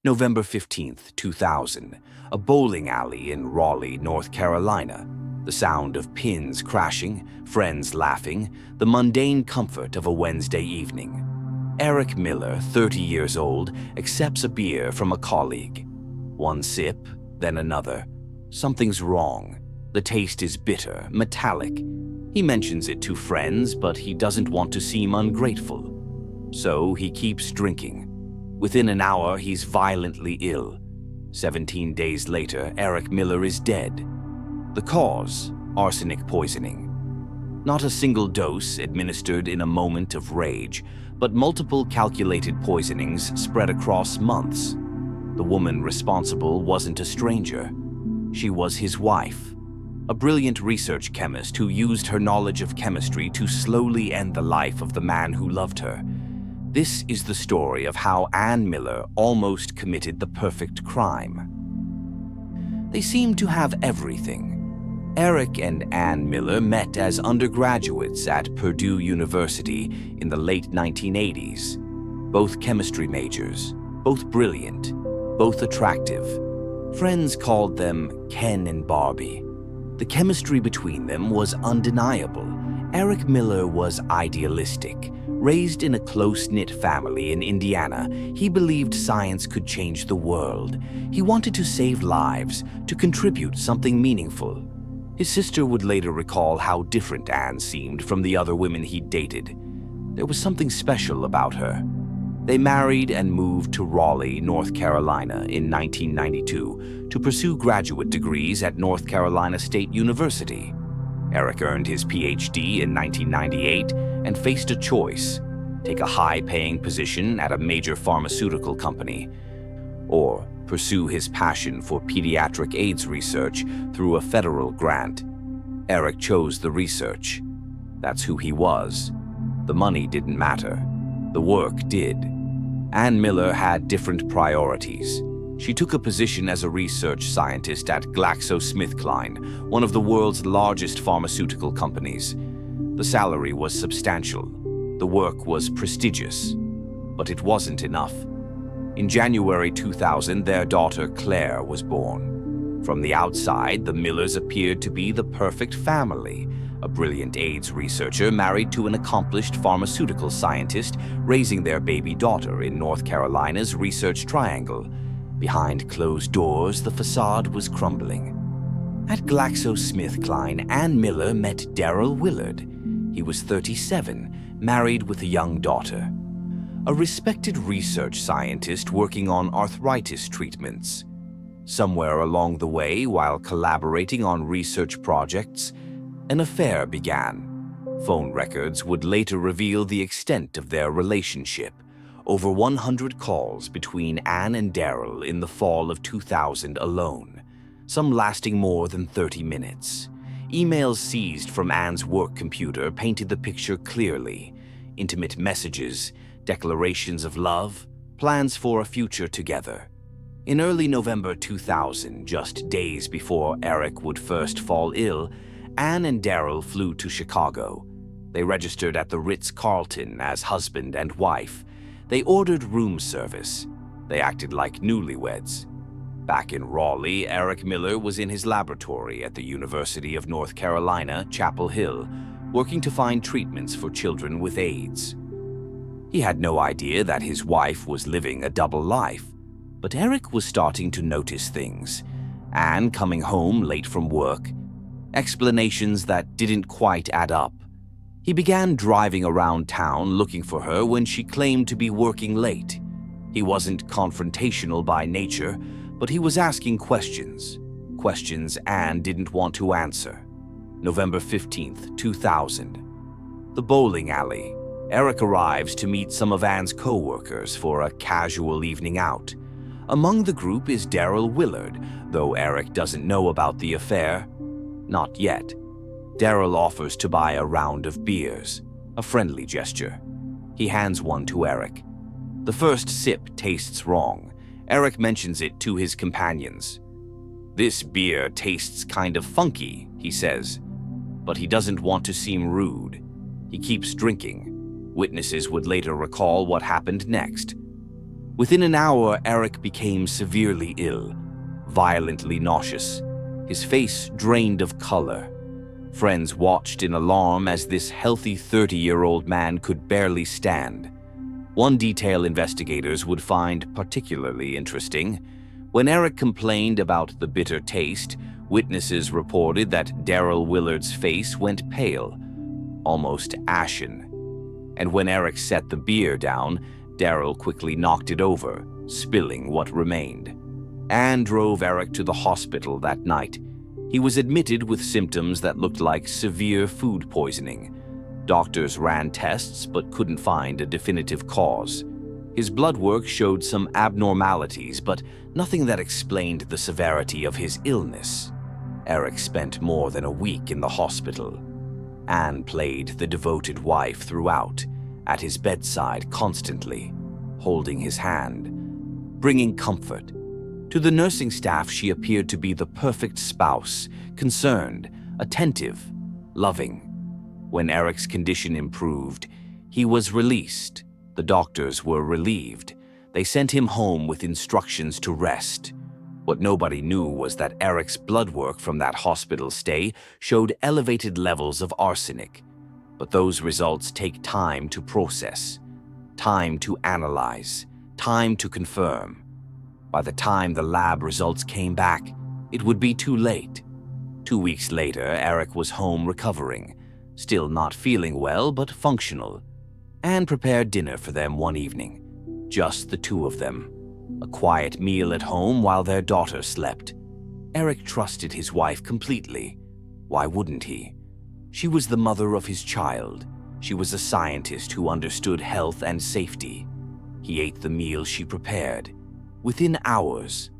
November 15th, 2000, a bowling alley in Raleigh, North Carolina. The sound of pins crashing, friends laughing, the mundane comfort of a Wednesday evening. Eric Miller, 30 years old, accepts a beer from a colleague. One sip, then another. Something's wrong. The taste is bitter, metallic. He mentions it to friends, but he doesn't want to seem ungrateful. So he keeps drinking. Within an hour, he's violently ill. 17 days later, Eric Miller is dead. The cause? Arsenic poisoning. Not a single dose administered in a moment of rage, but multiple calculated poisonings spread across months. The woman responsible wasn't a stranger. She was his wife, a brilliant research chemist who used her knowledge of chemistry to slowly end the life of the man who loved her. This is the story of how Ann Miller almost committed the perfect crime. They seemed to have everything. Eric and Ann Miller met as undergraduates at Purdue University in the late 1980s. Both chemistry majors, both brilliant, both attractive. Friends called them Ken and Barbie. The chemistry between them was undeniable. Eric Miller was idealistic. Raised in a close-knit family in Indiana, he believed science could change the world. He wanted to save lives, to contribute something meaningful. His sister would later recall how different Anne seemed from the other women he'd dated. There was something special about her. They married and moved to Raleigh, North Carolina in 1992 to pursue graduate degrees at North Carolina State University. Eric earned his PhD in 1998 and faced a choice: take a high-paying position at a major pharmaceutical company, or pursue his passion for pediatric AIDS research through a federal grant. Eric chose the research. That's who he was. The money didn't matter. The work did. Ann Miller had different priorities. She took a position as a research scientist at GlaxoSmithKline, one of the world's largest pharmaceutical companies. The salary was substantial. The work was prestigious. But it wasn't enough. In January 2000, their daughter Claire was born. From the outside, the Millers appeared to be the perfect family. A brilliant AIDS researcher married to an accomplished pharmaceutical scientist, raising their baby daughter in North Carolina's Research Triangle. Behind closed doors, the facade was crumbling. At GlaxoSmithKline, Ann Miller met Darrell Willard. He was 37, married with a young daughter. A respected research scientist working on arthritis treatments. Somewhere along the way, while collaborating on research projects, an affair began. Phone records would later reveal the extent of their relationship. Over 100 calls between Ann and Darrell in the fall of 2000 alone, some lasting more than 30 minutes. Emails seized from Ann's work computer painted the picture clearly. Intimate messages, declarations of love, plans for a future together. In early November 2000, just days before Eric would first fall ill, Ann and Darrell flew to Chicago. They registered at the Ritz-Carlton as husband and wife. They ordered room service. They acted like newlyweds. Back in Raleigh, Eric Miller was in his laboratory at the University of North Carolina, Chapel Hill, working to find treatments for children with AIDS. He had no idea that his wife was living a double life, but Eric was starting to notice things. Ann coming home late from work, explanations that didn't quite add up. He began driving around town looking for her when she claimed to be working late. He wasn't confrontational by nature, but he was asking questions. Questions Ann didn't want to answer. November 15th, 2000. The bowling alley. Eric arrives to meet some of Ann's co-workers for a casual evening out. Among the group is Darrell Willard, though Eric doesn't know about the affair. Not yet. Darrell offers to buy a round of beers, a friendly gesture. He hands one to Eric. The first sip tastes wrong. Eric mentions it to his companions. "This beer tastes kind of funky," he says. But he doesn't want to seem rude. He keeps drinking. Witnesses would later recall what happened next. Within an hour, Eric became severely ill, violently nauseous, his face drained of color. Friends watched in alarm as this healthy 30-year-old man could barely stand. One detail investigators would find particularly interesting. When Eric complained about the bitter taste, witnesses reported that Daryl Willard's face went pale, almost ashen. And when Eric set the beer down, Daryl quickly knocked it over, spilling what remained. Anne drove Eric to the hospital that night. He was admitted with symptoms that looked like severe food poisoning. Doctors ran tests but couldn't find a definitive cause. His blood work showed some abnormalities, but nothing that explained the severity of his illness. Eric spent more than a week in the hospital. Anne played the devoted wife throughout, at his bedside constantly, holding his hand, bringing comfort. To the nursing staff, she appeared to be the perfect spouse, concerned, attentive, loving. When Eric's condition improved, he was released. The doctors were relieved. They sent him home with instructions to rest. What nobody knew was that Eric's blood work from that hospital stay showed elevated levels of arsenic. But those results take time to process, time to analyze, time to confirm. By the time the lab results came back, it would be too late. 2 weeks later, Eric was home recovering, still not feeling well but functional. Anne prepared dinner for them one evening, just the two of them. A quiet meal at home while their daughter slept. Eric trusted his wife completely. Why wouldn't he? She was the mother of his child. She was a scientist who understood health and safety. He ate the meal she prepared. Within hours,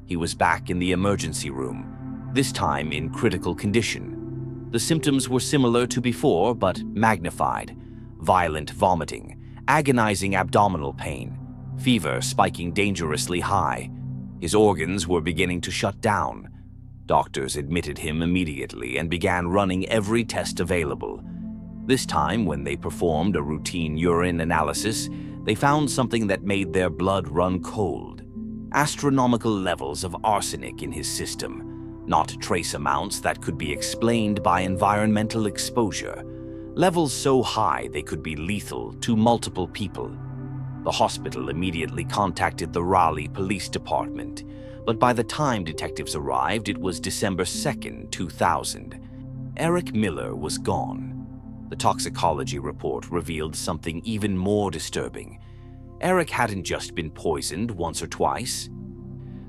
he was back in the emergency room, this time in critical condition. The symptoms were similar to before, but magnified. Violent vomiting, agonizing abdominal pain, fever spiking dangerously high. His organs were beginning to shut down. Doctors admitted him immediately and began running every test available. This time, when they performed a routine urine analysis, they found something that made their blood run cold. Astronomical levels of arsenic in his system, not trace amounts that could be explained by environmental exposure. Levels so high they could be lethal to multiple people. The hospital immediately contacted the Raleigh Police Department, but by the time detectives arrived, it was December 2nd, 2000. Eric Miller was gone. The toxicology report revealed something even more disturbing. Eric hadn't just been poisoned once or twice.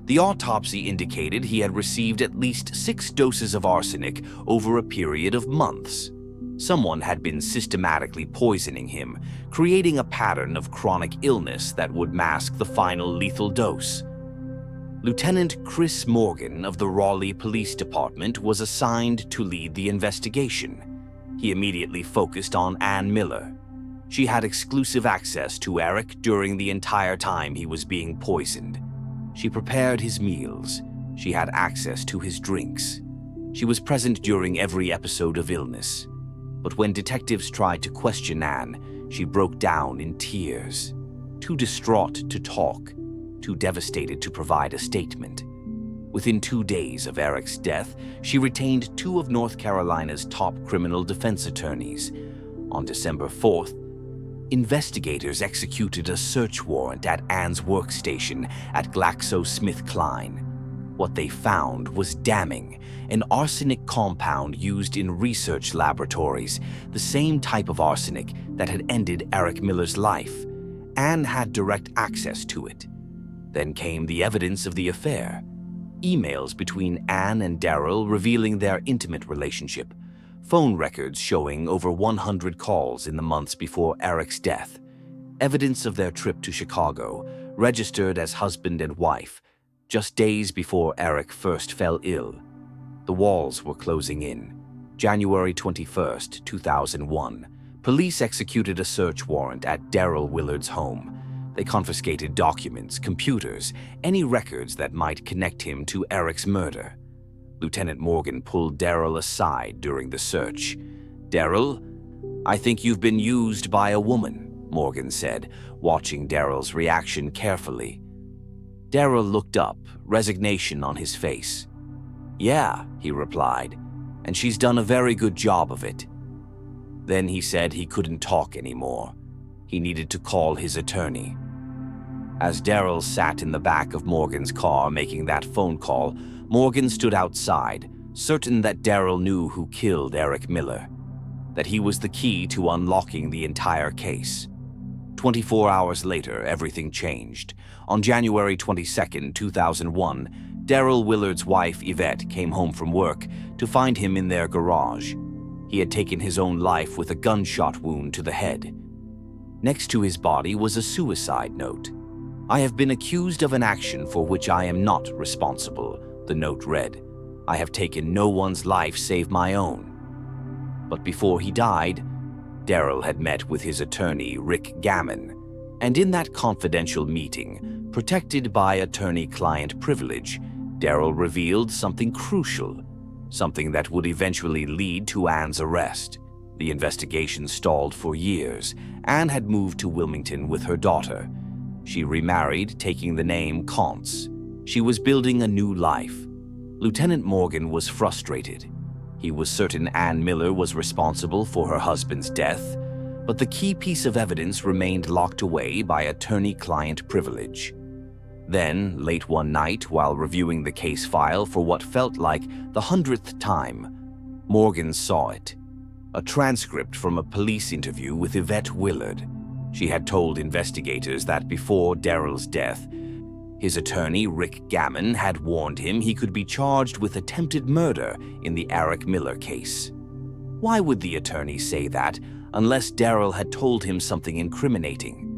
The autopsy indicated he had received at least 6 doses of arsenic over a period of months. Someone had been systematically poisoning him, creating a pattern of chronic illness that would mask the final lethal dose. Lieutenant Chris Morgan of the Raleigh Police Department was assigned to lead the investigation. He immediately focused on Anne Miller. She had exclusive access to Eric during the entire time he was being poisoned. She prepared his meals. She had access to his drinks. She was present during every episode of illness. But when detectives tried to question Anne, she broke down in tears. Too distraught to talk, too devastated to provide a statement. Within 2 days of Eric's death, she retained 2 of North Carolina's top criminal defense attorneys. On December 4th, investigators executed a search warrant at Anne's workstation at GlaxoSmithKline. What they found was damning: an arsenic compound used in research laboratories, the same type of arsenic that had ended Eric Miller's life. Anne had direct access to it. Then came the evidence of the affair. Emails between Anne and Daryl revealing their intimate relationship. Phone records showing over 100 calls in the months before Eric's death. Evidence of their trip to Chicago, registered as husband and wife, just days before Eric first fell ill. The walls were closing in. January 21st, 2001, police executed a search warrant at Daryl Willard's home. They confiscated documents, computers, any records that might connect him to Eric's murder. Lieutenant Morgan pulled Daryl aside during the search. "Daryl, I think you've been used by a woman," Morgan said, watching Daryl's reaction carefully. Daryl looked up, resignation on his face. "Yeah," he replied, "and she's done a very good job of it." Then he said he couldn't talk anymore. He needed to call his attorney. As Daryl sat in the back of Morgan's car making that phone call, Morgan stood outside, certain that Daryl knew who killed Eric Miller, that he was the key to unlocking the entire case. 24 hours later, everything changed. On January 22, 2001, Daryl Willard's wife, Yvette, came home from work to find him in their garage. He had taken his own life with a gunshot wound to the head. Next to his body was a suicide note. "I have been accused of an action for which I am not responsible," the note read. "I have taken no one's life save my own." But before he died, Daryl had met with his attorney, Rick Gammon, and in that confidential meeting, protected by attorney-client privilege, Daryl revealed something crucial, something that would eventually lead to Anne's arrest. The investigation stalled for years. Anne had moved to Wilmington with her daughter. She remarried, taking the name Contz. She was building a new life. Lieutenant Morgan was frustrated. He was certain Anne Miller was responsible for her husband's death, but the key piece of evidence remained locked away by attorney-client privilege. Then, late one night, while reviewing the case file for what felt like the 100th time, Morgan saw it. A transcript from a police interview with Yvette Willard. She had told investigators that before Daryl's death, his attorney, Rick Gammon, had warned him he could be charged with attempted murder in the Eric Miller case. Why would the attorney say that unless Daryl had told him something incriminating?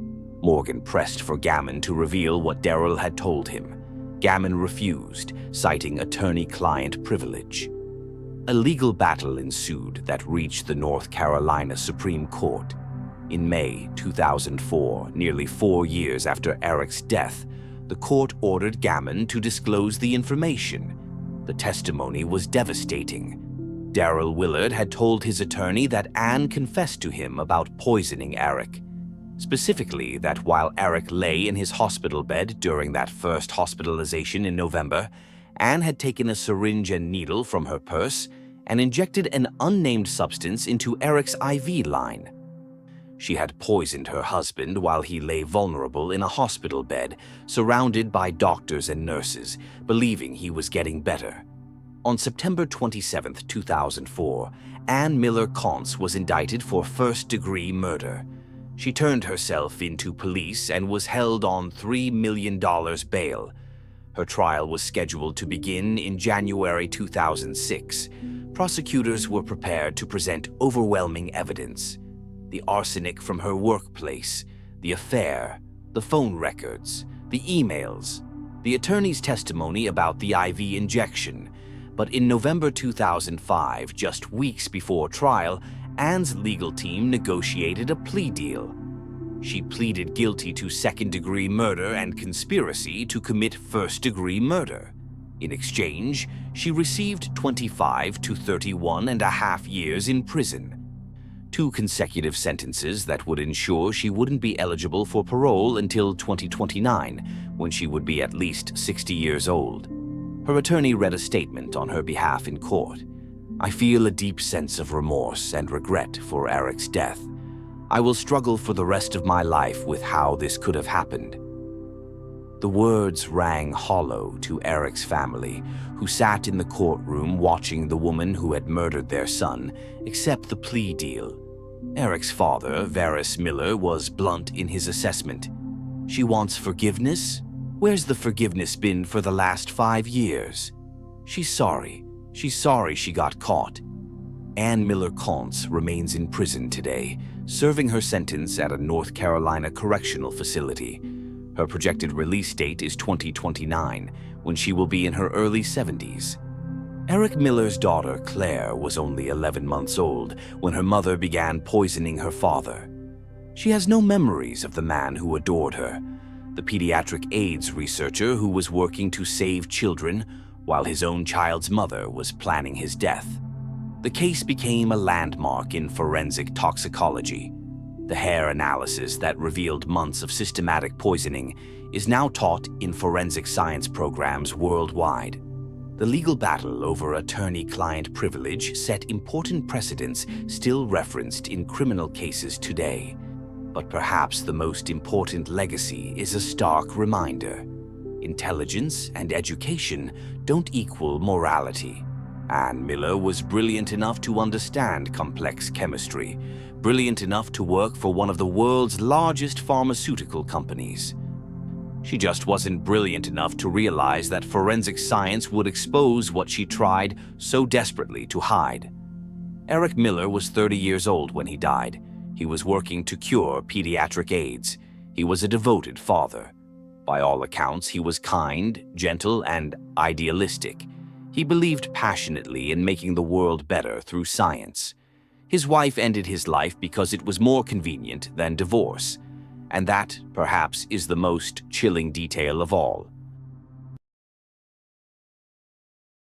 Morgan pressed for Gammon to reveal what Daryl had told him. Gammon refused, citing attorney-client privilege. A legal battle ensued that reached the North Carolina Supreme Court. In May 2004, nearly 4 years after Eric's death, the court ordered Gammon to disclose the information. The testimony was devastating. Daryl Willard had told his attorney that Anne confessed to him about poisoning Eric. Specifically, that while Eric lay in his hospital bed during that first hospitalization in November, Anne had taken a syringe and needle from her purse and injected an unnamed substance into Eric's IV line. She had poisoned her husband while he lay vulnerable in a hospital bed, surrounded by doctors and nurses, believing he was getting better. On September 27, 2004, Anne Miller Contz was indicted for first-degree murder. She turned herself into police and was held on $3 million bail. Her trial was scheduled to begin in January 2006. Prosecutors were prepared to present overwhelming evidence. The arsenic from her workplace, the affair, the phone records, the emails, the attorney's testimony about the IV injection. But in November 2005, just weeks before trial, Anne's legal team negotiated a plea deal. She pleaded guilty to second-degree murder and conspiracy to commit first-degree murder. In exchange, she received 25 to 31 and a half years in prison. 2 consecutive sentences that would ensure she wouldn't be eligible for parole until 2029, when she would be at least 60 years old. Her attorney read a statement on her behalf in court. "I feel a deep sense of remorse and regret for Eric's death. I will struggle for the rest of my life with how this could have happened." The words rang hollow to Eric's family, who sat in the courtroom watching the woman who had murdered their son accept the plea deal. Eric's father, Varys Miller, was blunt in his assessment. "She wants forgiveness? Where's the forgiveness been for the last 5 years? She's sorry. She's sorry she got caught." Anne Miller Contz remains in prison today, serving her sentence at a North Carolina correctional facility. Her projected release date is 2029, when she will be in her early 70s. Eric Miller's daughter, Claire, was only 11 months old when her mother began poisoning her father. She has no memories of the man who adored her, the pediatric AIDS researcher who was working to save children while his own child's mother was planning his death. The case became a landmark in forensic toxicology. The hair analysis that revealed months of systematic poisoning is now taught in forensic science programs worldwide. The legal battle over attorney-client privilege set important precedents still referenced in criminal cases today. But perhaps the most important legacy is a stark reminder. Intelligence and education don't equal morality. Anne Miller was brilliant enough to understand complex chemistry, brilliant enough to work for one of the world's largest pharmaceutical companies. She just wasn't brilliant enough to realize that forensic science would expose what she tried so desperately to hide. Eric Miller was 30 years old when he died. He was working to cure pediatric AIDS. He was a devoted father. By all accounts, he was kind, gentle, and idealistic. He believed passionately in making the world better through science. His wife ended his life because it was more convenient than divorce. And that, perhaps, is the most chilling detail of all.